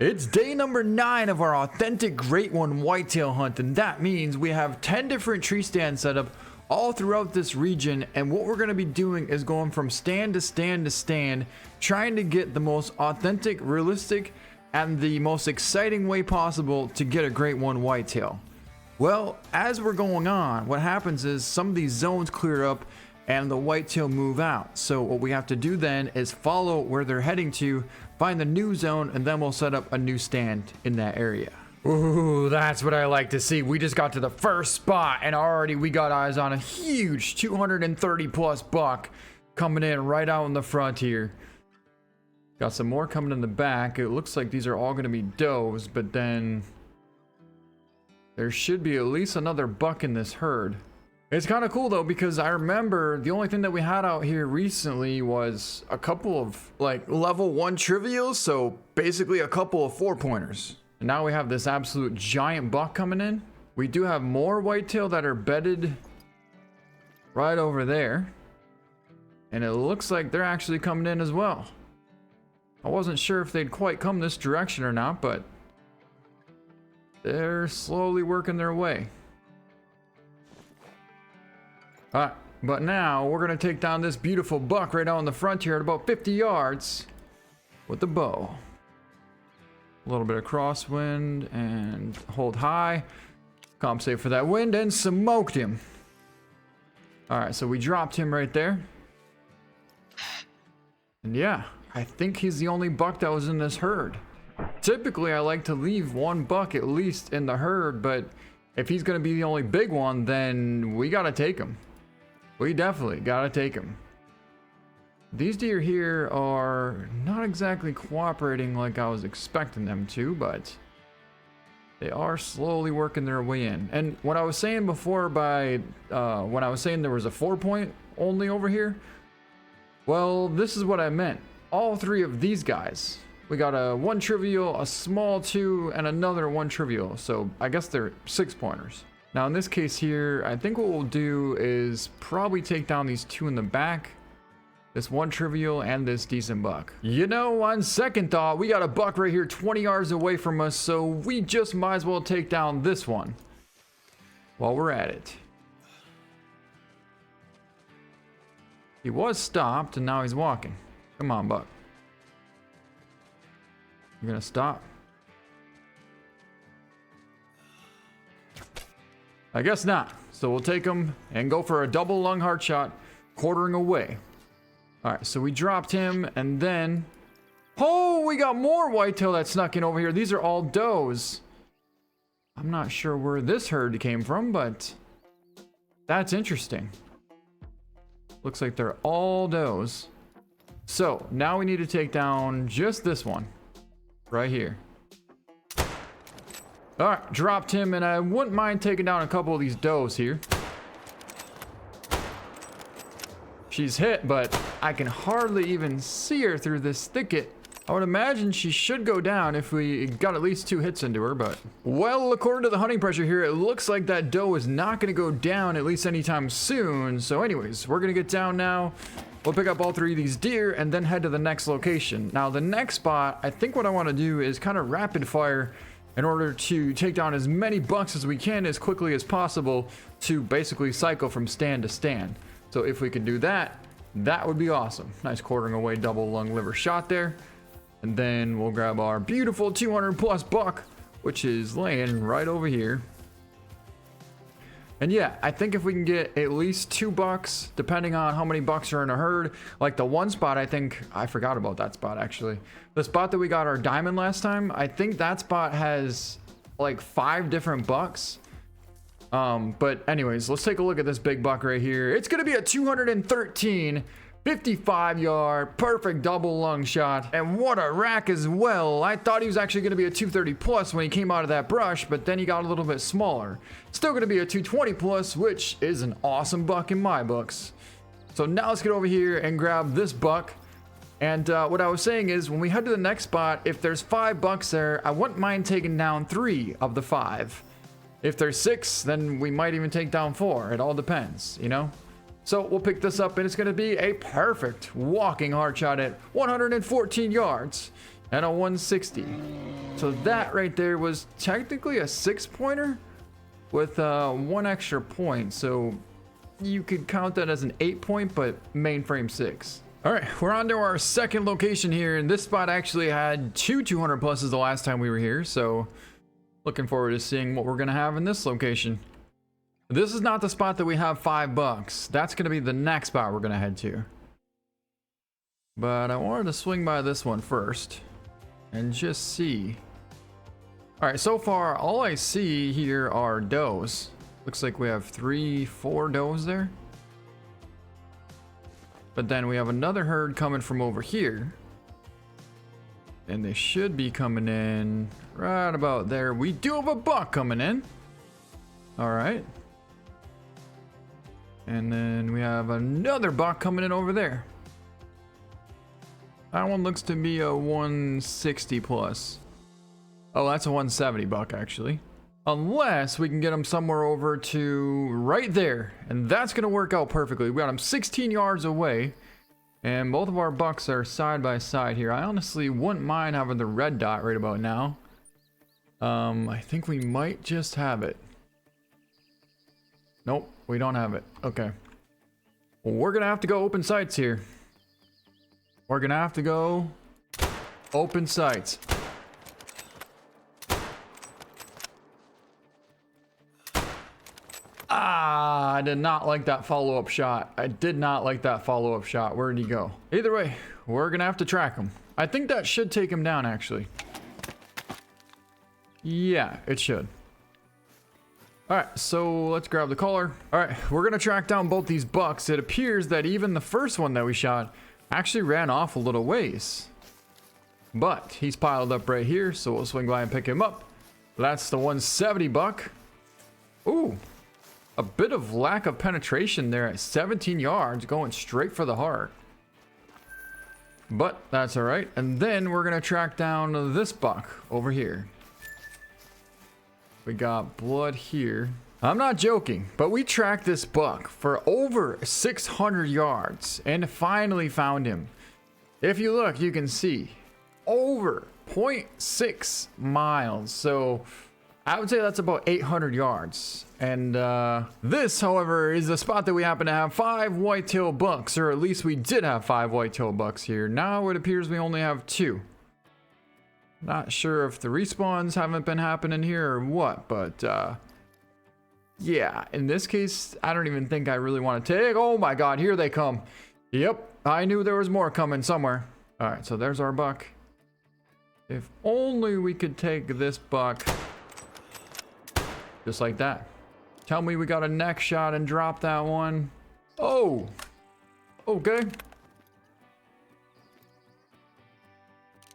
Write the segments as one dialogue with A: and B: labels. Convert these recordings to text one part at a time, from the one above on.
A: It's day number 9 of our authentic Great One whitetail hunt, and that means we have 10 different tree stands set up all throughout this region. And what we're going to be doing is going from stand to stand to stand, trying to get the most authentic, realistic, and the most exciting way possible to get a Great One whitetail. Well, as we're going on, what happens is some of these zones clear up and the whitetail move out. So what we have to do then is follow where they're heading to, find the new zone, and then we'll set up a new stand in that area. Ooh, that's what I like to see. We just got to the first spot and already we got eyes on a huge 230 plus buck coming in right out in the front here. Got some more coming in the back. It looks like these are all going to be does, but then there should be at least another buck in this herd. It's kind of cool though, because I remember the only thing that we had out here recently was a couple of like level 1 trivials, so basically a couple of 4-pointers. And now we have this absolute giant buck coming in. We do have more whitetail that are bedded right over there, and it looks like they're actually coming in as well. I wasn't sure if they'd quite come this direction or not, but they're slowly working their way. Alright, but now we're going to take down this beautiful buck right out in the front here at about 50 yards with the bow. A little bit of crosswind and hold high. Compensate for that wind and smoked him. Alright, so we dropped him right there. And yeah, I think he's the only buck that was in this herd. Typically, I like to leave one buck at least in the herd, but if he's going to be the only big one, then we got to take him. We definitely gotta take him. These deer here are not exactly cooperating like I was expecting them to, but they are slowly working their way in. And what I was saying before when I was saying there was a 4-point only over here, well, this is what I meant. All 3 of these guys. We got a 1 trivial, a small 2, and another 1 trivial. So I guess they're 6-pointers. Now in this case here, I think what we'll do is probably take down these 2 in the back, this 1 trivial and this decent buck. You know, on second thought, we got a buck right here 20 yards away from us, so we just might as well take down this one while we're at it. He was stopped and now he's walking. Come on, buck. You're gonna stop? I guess not. So we'll take him and go for a double lung heart shot, quartering away. Alright, so we dropped him and then... Oh, we got more whitetail that snuck in over here. These are all does. I'm not sure where this herd came from, but that's interesting. Looks like they're all does. So now we need to take down just this one right here. Alright, dropped him, and I wouldn't mind taking down a couple of these does here. She's hit, but I can hardly even see her through this thicket. I would imagine she should go down if we got at least 2 hits into her, but... Well, according to the hunting pressure here, it looks like that doe is not going to go down at least anytime soon. So anyways, we're going to get down now. We'll pick up all 3 of these deer and then head to the next location. Now, the next spot, I think what I want to do is kind of rapid fire in order to take down as many bucks as we can as quickly as possible to basically cycle from stand to stand. So if we could do that, that would be awesome. Nice quartering away double lung liver shot there. And then we'll grab our beautiful 200 plus buck, which is laying right over here. And yeah, I think if we can get at least 2 bucks, depending on how many bucks are in a herd, like the one spot, I think, I forgot about that spot actually. The spot that we got our diamond last time, I think that spot has like 5 different bucks. But anyways, let's take a look at this big buck right here. It's going to be a 213, 55 yard, perfect double lung shot. And what a rack as well. I thought he was actually going to be a 230 plus when he came out of that brush, but then he got a little bit smaller. Still going to be a 220 plus, which is an awesome buck in my books. So now let's get over here and grab this buck. And what I was saying is when we head to the next spot, if there's 5 bucks there, I wouldn't mind taking down 3 of the 5. If there's 6, then we might even take down 4. It all depends, you know? So we'll pick this up and it's going to be a perfect walking hard shot at 114 yards and a 160. So that right there was technically a 6-pointer with 1 extra point. So you could count that as an 8-point, but mainframe 6. All right, we're on to our second location here, and this spot actually had 200 pluses the last time we were here. So looking forward to seeing what we're gonna have in this location. This is not the spot that we have $5. That's gonna be the next spot we're gonna head to. But I wanted to swing by this one first and just see. All right, so far all I see here are does. Looks like we have 3-4 does there. But then we have another herd coming from over here. And they should be coming in right about there. We do have a buck coming in. All right. And then we have another buck coming in over there. That one looks to be a 160 plus. Oh, that's a 170 buck actually. Unless we can get him somewhere over to right there. And that's going to work out perfectly. We got him 16 yards away. And both of our bucks are side by side here. I honestly wouldn't mind having the red dot right about now. I think we might just have it. Nope, we don't have it. Okay. Well, we're going to have to go open sights here. We're going to have to go open sights. Ah, I did not like that follow-up shot. I did not like that follow-up shot. Where did he go? Either way, we're going to have to track him. I think that should take him down, actually. Yeah, it should. All right, so let's grab the collar. All right, we're going to track down both these bucks. It appears that even the first one that we shot actually ran off a little ways. But he's piled up right here, so we'll swing by and pick him up. That's the 170 buck. Ooh. A bit of lack of penetration there at 17 yards, going straight for the heart. But that's all right. And then we're going to track down this buck over here. We got blood here. I'm not joking, but we tracked this buck for over 600 yards and finally found him. If you look, you can see over 0.6 miles. So I would say that's about 800 yards. And this, however, is the spot that we happen to have 5 whitetail bucks, or at least we did have 5 whitetail bucks here. Now it appears we only have 2. Not sure if the respawns haven't been happening here or what, but yeah, in this case, I don't even think I really want to take. Oh my God, here they come. Yep, I knew there was more coming somewhere. All right, so there's our buck. If only we could take this buck just like that. Tell me we got a neck shot and drop that one. Oh, okay.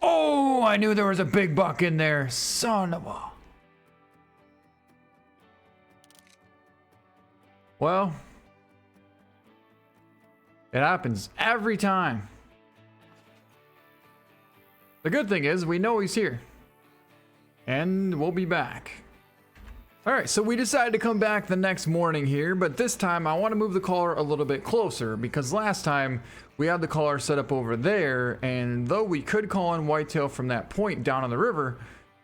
A: Oh, I knew there was a big buck in there. Son of a... Well, it happens every time. The good thing is we know he's here. And we'll be back. Alright, so we decided to come back the next morning here, but this time I want to move the collar a little bit closer because last time we had the collar set up over there, and though we could call in whitetail from that point down on the river,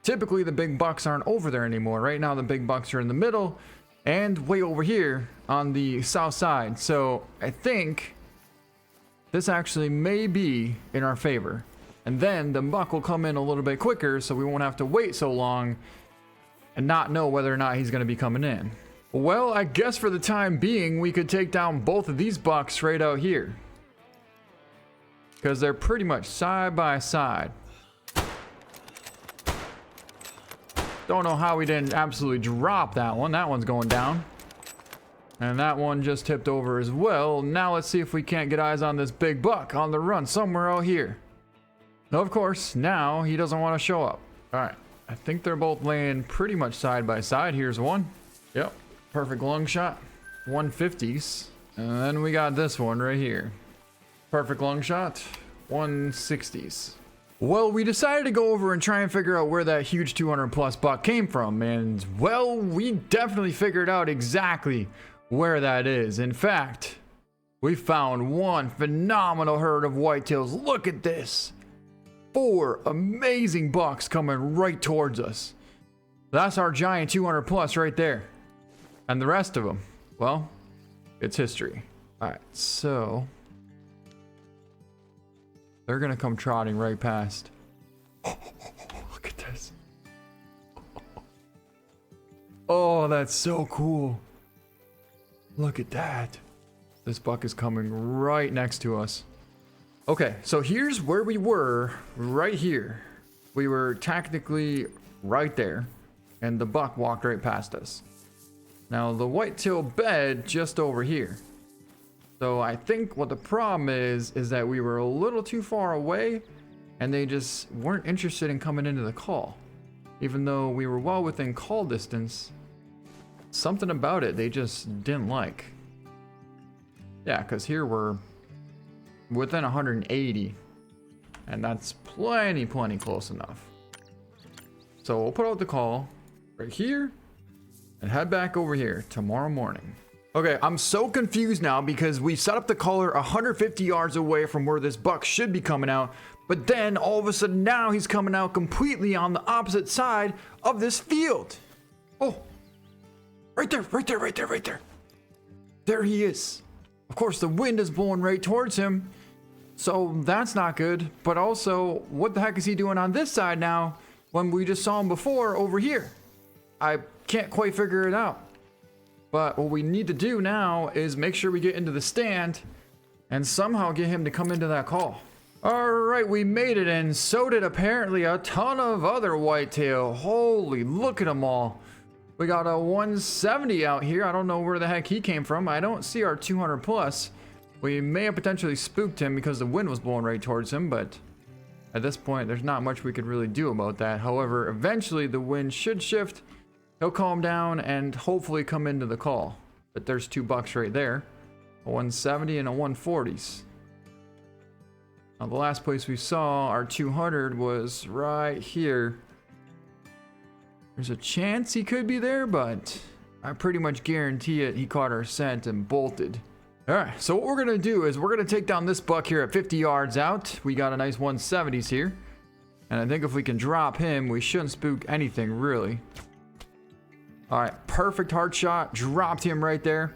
A: typically the big bucks aren't over there anymore. Right now the big bucks are in the middle and way over here on the south side. So I think this actually may be in our favor. And then the buck will come in a little bit quicker so we won't have to wait so long and not know whether or not he's going to be coming in. Well, I guess for the time being, we could take down both of these bucks right out here. Because they're pretty much side by side. Don't know how we didn't absolutely drop that one. That one's going down. And that one just tipped over as well. Now let's see if we can't get eyes on this big buck on the run somewhere out here. Of course, now he doesn't want to show up. All right. I think they're both laying pretty much side by side. Here's one. Yep. Perfect long shot. 150s. And then we got this one right here. Perfect long shot. 160s. Well, we decided to go over and try and figure out where that huge 200 plus buck came from. And well, we definitely figured out exactly where that is. In fact, we found one phenomenal herd of whitetails. Look at this. 4 amazing bucks coming right towards us. That's our giant 200 plus right there. And the rest of them, well, it's history. All right, so they're gonna come trotting right past. Look at this. Oh, that's so cool. Look at that. This buck is coming right next to us. Okay, so here's where we were, right here. We were technically right there, and the buck walked right past us. Now, the whitetail bed just over here. So I think what the problem is that we were a little too far away, and they just weren't interested in coming into the call. Even though we were well within call distance, something about it they just didn't like. Yeah, because here we're within 180, and that's plenty close enough. So we'll put out the call right here and head back over here tomorrow morning. Okay, I'm so confused now because we set up the caller 150 yards away from where this buck should be coming out, but then all of a sudden now he's coming out completely on the opposite side of this field. Oh, right there. There he is. Of course, the wind is blowing right towards him, so that's not good. But also, what the heck is he doing on this side now when we just saw him before over here? I can't quite figure it out. But what we need to do now is make sure we get into the stand and somehow get him to come into that call. All right, we made it, and so did apparently a ton of other whitetail. Holy, look at them all. We got a 170 out here. I don't know where the heck he came from. I don't see our 200 plus. We may have potentially spooked him because the wind was blowing right towards him, but at this point, there's not much we could really do about that. However, eventually the wind should shift. He'll calm down and hopefully come into the call. But there's 2 bucks right there, a 170 and a 140s. Now, the last place we saw our 200 was right here. There's a chance he could be there, but I pretty much guarantee it. He caught our scent and bolted. All right, so what we're gonna do is we're gonna take down this buck here at 50 yards out. We got a nice 170s here, and I think if we can drop him, we shouldn't spook anything really. All right, perfect hard shot, dropped him right there.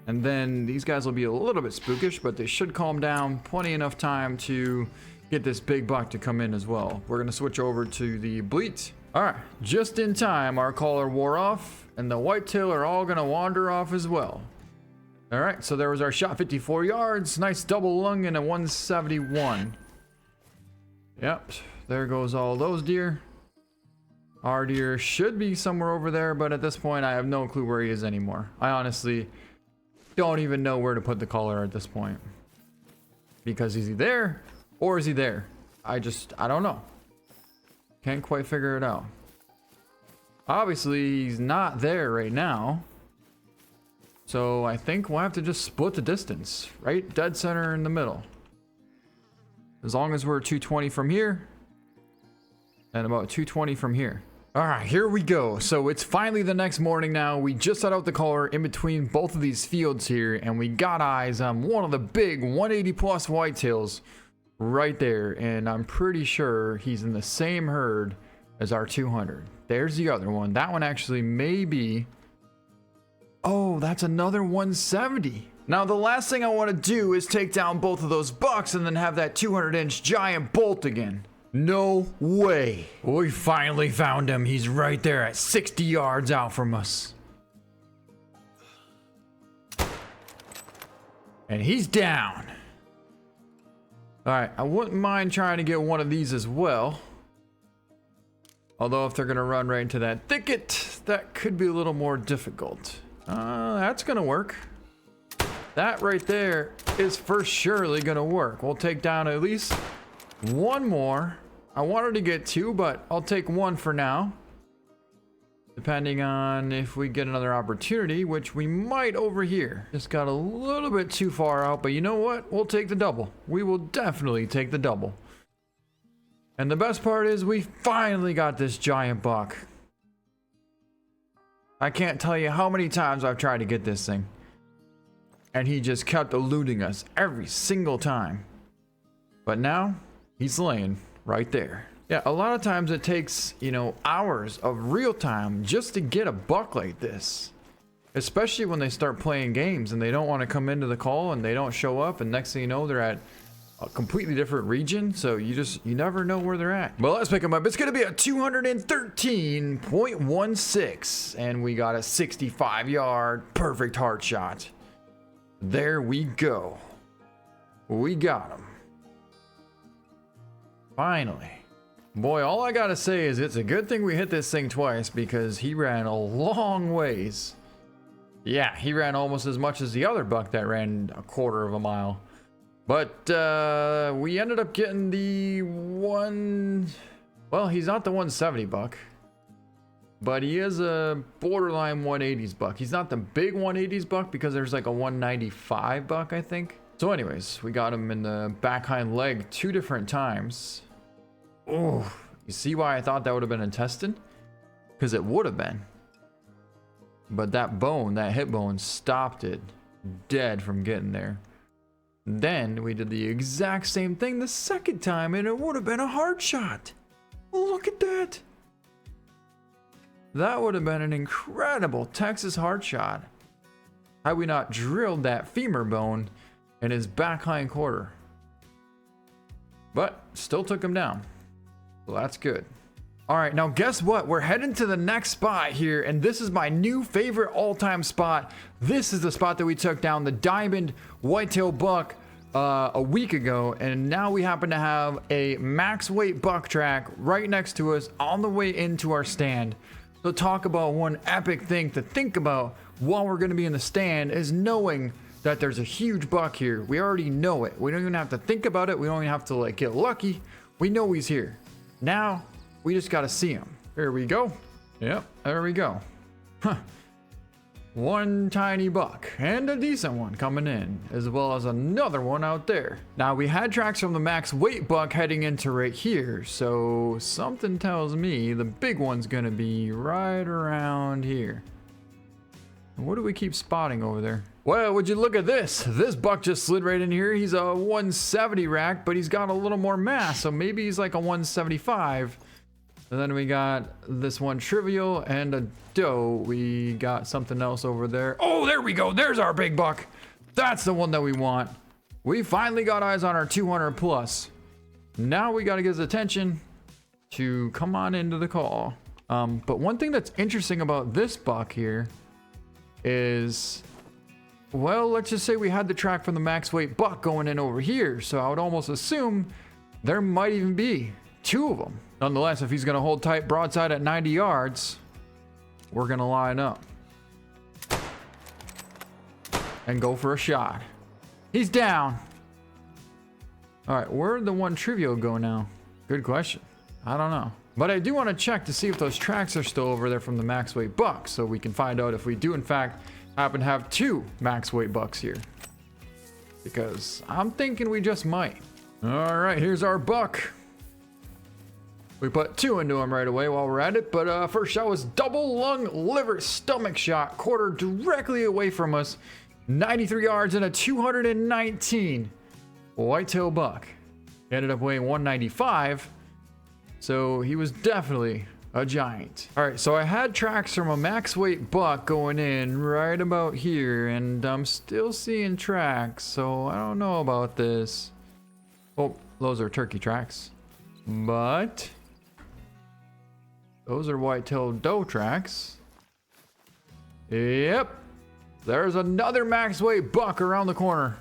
A: And then these guys will be a little bit spookish, but they should calm down. Plenty enough time to get this big buck to come in as well. We're gonna switch over to the bleat. All right, just in time, our caller wore off, and the whitetail are all gonna wander off as well. All right, so there was our shot, 54 yards, nice double lung and a 171. Yep, there goes all those deer. Our deer should be somewhere over there, but at this point, I have no clue where he is anymore. I honestly don't even know where to put the caller at this point. Because is he there or is he there? I don't know. Can't quite figure it out. Obviously, he's not there right now. So I think we'll have to just split the distance, right? Dead center in the middle. As long as we're 220 from here and about 220 from here. All right, here we go. So it's finally the next morning now. We just set out the caller in between both of these fields here, and we got eyes on one of the big 180 plus whitetails right there. And I'm pretty sure he's in the same herd as our 200. There's the other one. That one actually may be... Oh, that's another 170. Now, the last thing I want to do is take down both of those bucks and then have that 200-inch giant bolt again. No way. We finally found him. He's right there at 60 yards out from us. And he's down. All right, I wouldn't mind trying to get one of these as well. Although if they're gonna run right into that thicket, that could be a little more difficult. That's gonna work. That right there is for surely gonna work. We'll take down at least one more. I wanted to get 2, but I'll take 1 for now. Depending on if we get another opportunity, which we might over here. Just got a little bit too far out, but you know what? We'll take the double. We will definitely take the double. And the best part is we finally got this giant buck. I can't tell you how many times I've tried to get this thing. And he just kept eluding us every single time. But now, he's laying right there. Yeah, a lot of times it takes, you know, hours of real time just to get a buck like this. Especially when they start playing games and they don't want to come into the call and they don't show up, and next thing you know, they're at a completely different region. So you never know where they're at. But let's pick them up. It's going to be a 213.16 and we got a 65-yard perfect heart shot. There we go. We got him. Finally. Boy, all I gotta say is it's a good thing we hit this thing twice, because he ran a long ways. Yeah, he ran almost as much as the other buck that ran a quarter of a mile. But we ended up getting the one... Well, he's not the 170 buck, but he is a borderline 180s buck. He's not the big 180s buck, because there's like a 195 buck, I think. So anyways, we got him in the back hind leg 2 different times. Oh, you see why I thought that would have been intestine? Because it would have been. But that bone, that hip bone, stopped it dead from getting there. Then we did the exact same thing the second time, and it would have been a hard shot. Look at that. That would have been an incredible Texas hard shot had we not drilled that femur bone in his back hind quarter. But still took him down. Well, that's good. All right, now guess what? We're heading to the next spot here, and this is my new favorite all-time spot. This is the spot that we took down the diamond whitetail buck a week ago, and now we happen to have a max weight buck track right next to us on the way into our stand. So talk about one epic thing to think about while we're going to be in the stand is knowing that there's a huge buck here. We already know it. We don't even have to think about it. We don't even have to like get lucky. We know he's here. Now we just got to see him. Here we go. Yep, there we go. Huh. One tiny buck and a decent one coming in, as well as another one out there. Now we had tracks from the max weight buck heading into right here, so something tells me the big one's gonna be right around here. What do we keep spotting over there? Well, would you look at this? This buck just slid right in here. He's a 170 rack, but he's got a little more mass, so maybe he's like a 175. And then we got this one trivial and a doe. We got something else over there. Oh, there we go. There's our big buck. That's the one that we want. We finally got eyes on our 200 plus. Now we got to get his attention to come on into the call. But one thing that's interesting about this buck here is, well, let's just say we had the track from the max weight buck going in over here. So I would almost assume there might even be 2 of them. Nonetheless, if he's going to hold tight broadside at 90 yards, we're going to line up and go for a shot. He's down. All right, where'd the one trivial go now? Good question. I don't know. But I do want to check to see if those tracks are still over there from the max weight buck, so we can find out if we do in fact happen to have 2 max weight bucks here. Because I'm thinking we just might. All right, here's our buck. We put 2 into him right away while we're at it, but first shot was double lung liver stomach shot, quarter directly away from us, 93 yards and a 219 whitetail buck. He ended up weighing 195, so he was definitely a giant. All right, so I had tracks from a max weight buck going in right about here, and I'm still seeing tracks, so I don't know about this. Oh, those are turkey tracks, but those are whitetail doe tracks. Yep. There's another max weight buck around the corner.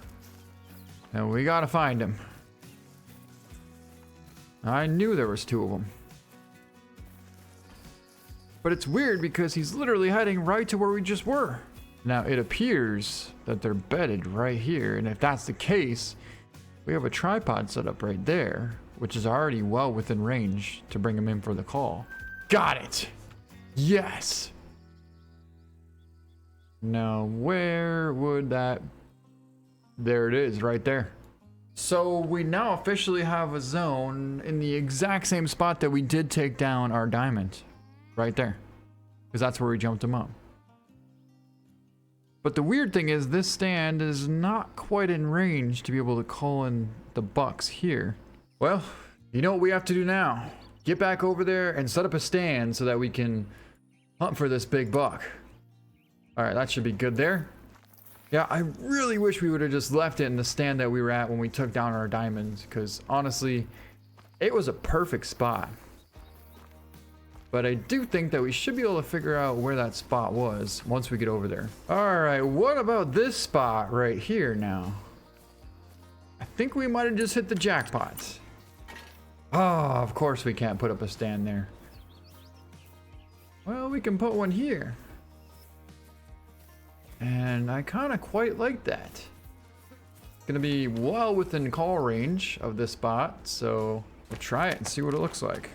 A: And we gotta find him. I knew there was 2 of them. But it's weird because he's literally heading right to where we just were. Now it appears that they're bedded right here. And if that's the case, we have a tripod set up right there, which is already well within range to bring him in for the call. Got it. Yes. Now, where would that... There it is, right there. So we now officially have a zone in the exact same spot that we did take down our diamond. Right there. Because that's where we jumped him up. But the weird thing is this stand is not quite in range to be able to call in the bucks here. Well, You know what we have to do now? Get back over there and set up a stand so that we can hunt for this big buck. All right, that should be good there. Yeah, I really wish we would have just left it in the stand that we were at when we took down our diamonds, because honestly, it was a perfect spot. But I do think that we should be able to figure out where that spot was once we get over there. All right, what about this spot right here now? I think we might have just hit the jackpot. Oh, of course we can't put up a stand there. Well, we can put one here. And I kind of quite like that. It's gonna be well within call range of this spot, so we'll try it and see what it looks like.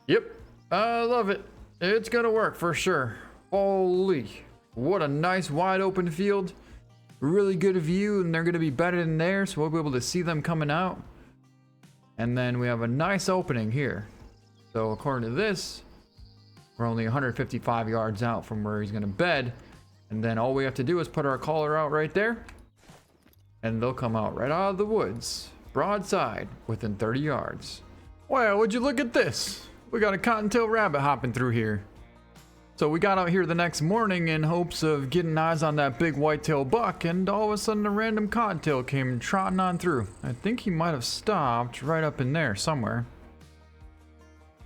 A: Yep, I love it. It's gonna work for sure. Holy, what a nice wide open field. Really good view, and they're gonna be bedded in there, so we'll be able to see them coming out. And then we have a nice opening here. So according to this, we're only 155 yards out from where he's gonna bed. And then all we have to do is put our caller out right there, and they'll come out right out of the woods, broadside, within 30 yards. Well, would you look at this? We got a cottontail rabbit hopping through here. So we got out here the next morning in hopes of getting eyes on that big whitetail buck, and all of a sudden a random cottontail came trotting on through. I think he might have stopped right up in there somewhere,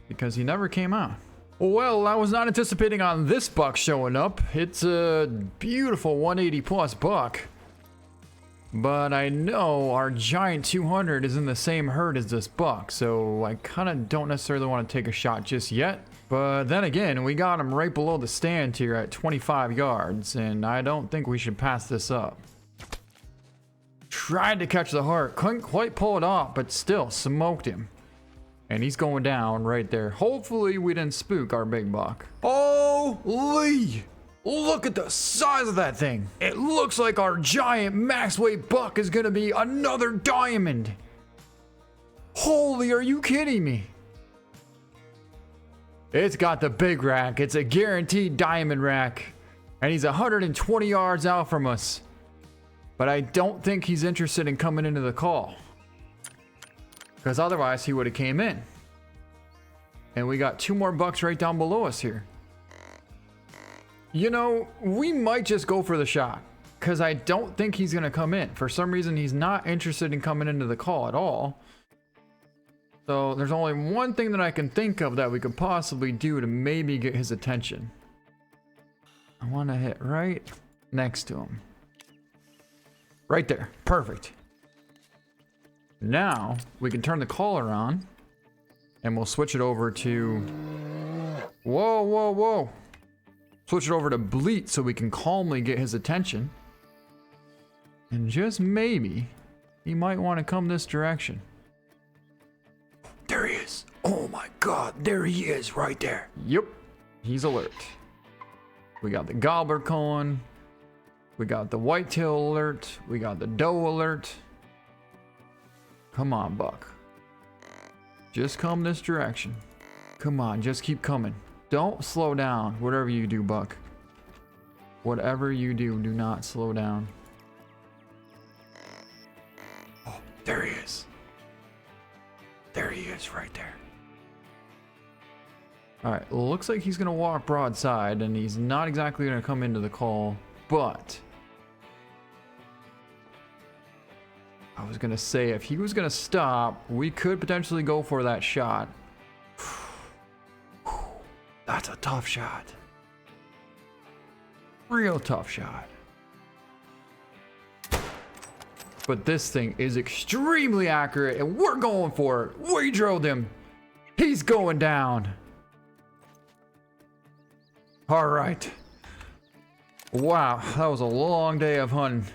A: because he never came out. Well, I was not anticipating on this buck showing up. It's a beautiful 180 plus buck, but I know our giant 200 is in the same herd as this buck, so I kind of don't necessarily want to take a shot just yet. But then again, we got him right below the stand here at 25 yards, and I don't think we should pass this up. Tried to catch the heart, couldn't quite pull it off, but still smoked him. And he's going down right there. Hopefully we didn't spook our big buck. Holy! Look at the size of that thing. It looks like our giant max weight buck is gonna be another diamond. Holy, are you kidding me? It's got the big rack. It's a guaranteed diamond rack. And he's 120 yards out from us. But I don't think he's interested in coming into the call, because otherwise he would have came in. And we got two more bucks right down below us here. You know, we might just go for the shot, because I don't think he's going to come in. For some reason, he's not interested in coming into the call at all. So there's only one thing that I can think of that we could possibly do to maybe get his attention. I want to hit right next to him. Right there. Perfect. Now we can turn the collar on, and we'll switch it over to... Whoa, whoa, whoa. Switch it over to bleat so we can calmly get his attention. And just maybe, he might want to come this direction. There he is. Oh my God, there he is right there. Yep, he's alert. We got the gobbler calling. We got the whitetail alert. We got the doe alert. Come on, buck. Just come this direction. Come on, just keep coming. Don't slow down, whatever you do, buck. Whatever you do, do not slow down. Oh, there he is. There he is, right there. Alright, looks like he's gonna walk broadside, and he's not exactly gonna come into the call, but... I was gonna say, if he was gonna stop, we could potentially go for that shot. That's a tough shot. Real tough shot. But this thing is extremely accurate, and we're going for it. We drilled him. He's going down. All right. Wow, that was a long day of hunting.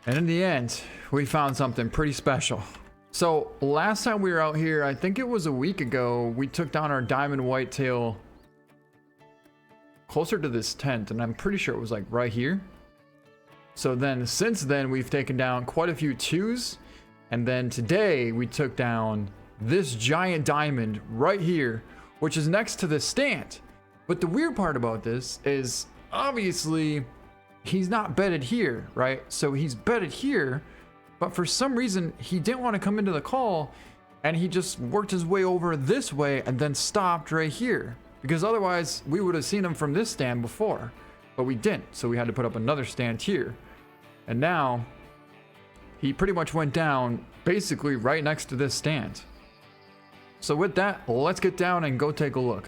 A: And in the end, we found something pretty special. So last time we were out here, I think it was a week ago, we took down our diamond whitetail closer to this tent, and I'm pretty sure it was like right here. So then since then, we've taken down quite a few twos, and then today we took down this giant diamond right here, which is next to the stand. But the weird part about this is obviously he's not bedded here, right? So he's bedded here, but for some reason he didn't want to come into the call, and he just worked his way over this way and then stopped right here, because otherwise we would have seen him from this stand before, but we didn't, so we had to put up another stand here. And now he pretty much went down basically right next to this stand. So with that, let's get down and go take a look.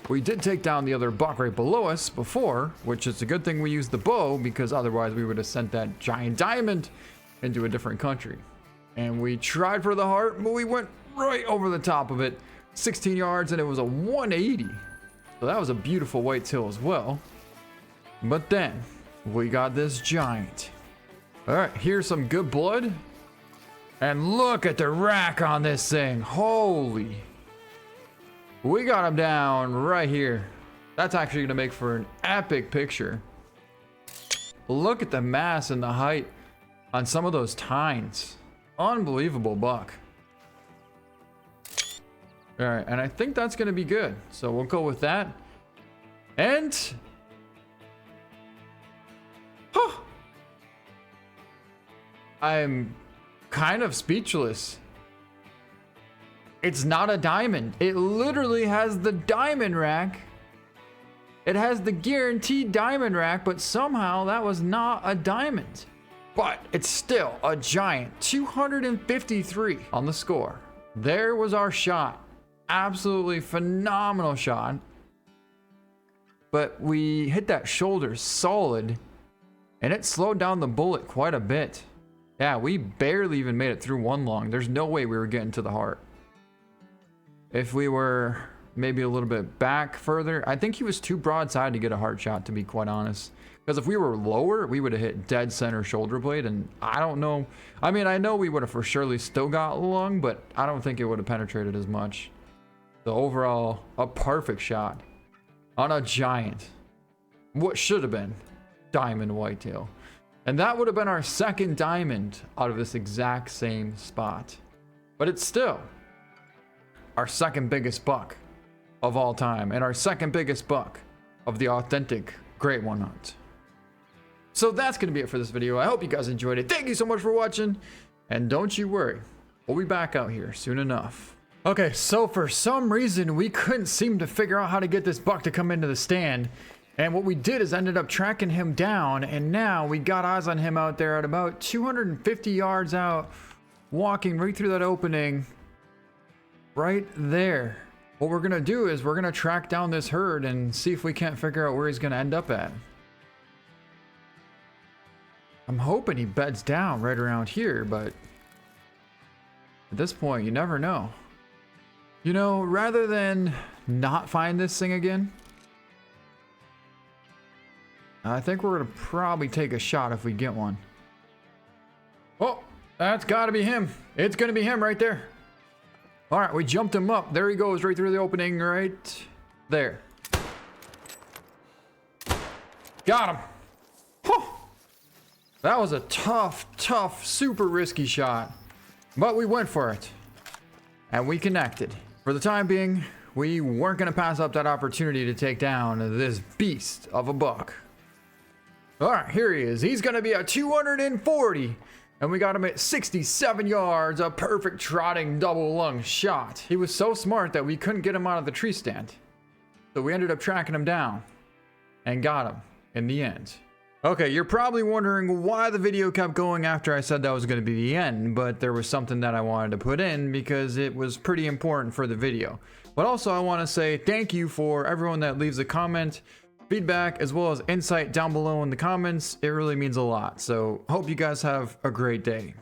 A: We did take down the other buck right below us before, which is a good thing we used the bow, because otherwise we would have sent that giant diamond into a different country. And we tried for the heart, but we went right over the top of it, 16 yards, and it was a 180. So that was a beautiful whitetail as well. But then we got this giant. All right, here's some good blood. And look at the rack on this thing. Holy. We got him down right here. That's actually going to make for an epic picture. Look at the mass and the height on some of those tines. Unbelievable buck. All right, and I think that's going to be good. So we'll go with that. And I'm kind of speechless. It's not a diamond. It literally has the diamond rack. It has the guaranteed diamond rack, but somehow that was not a diamond. But it's still a giant 253 on the score. There was our shot. Absolutely phenomenal shot. But we hit that shoulder solid, and it slowed down the bullet quite a bit. Yeah, we barely even made it through one lung. There's no way we were getting to the heart. If we were maybe a little bit back further, I think he was too broadside to get a heart shot, to be quite honest. Because if we were lower, we would have hit dead center shoulder blade, and I don't know. I mean, I know we would have for surely still got lung, but I don't think it would have penetrated as much. So overall, a perfect shot on a giant. What should have been diamond whitetail. And that would have been our second diamond out of this exact same spot. But it's still our second biggest buck of all time, and our second biggest buck of the authentic Great One Hunt. So that's going to be it for this video. I hope you guys enjoyed it. Thank you so much for watching, and don't you worry, we'll be back out here soon enough. Okay, so for some reason we couldn't seem to figure out how to get this buck to come into the stand. And what we did is ended up tracking him down, and now we got eyes on him out there at about 250 yards out, walking right through that opening right there. What we're gonna do is we're gonna track down this herd and see if we can't figure out where he's gonna end up at. I'm hoping he beds down right around here, but at this point you never know. You know, rather than not find this thing again, I think we're gonna probably take a shot if we get one. Oh, that's gotta be him. It's gonna be him right there. All right, we jumped him up. There he goes, right through the opening right there. Got him. Huh. That was a tough, super risky shot, but we went for it and we connected. For the time being, we weren't gonna pass up that opportunity to take down this beast of a buck. All right, here he is. He's gonna be a 240, and we got him at 67 yards, a perfect trotting double lung shot. He was so smart that we couldn't get him out of the tree stand, so we ended up tracking him down and got him in the end. Okay, you're probably wondering why the video kept going after I said that was going to be the end, but there was something that I wanted to put in because it was pretty important for the video. But also I want to say thank you for everyone that leaves a comment, feedback, as well as insight down below in the comments. It really means a lot. So hope you guys have a great day.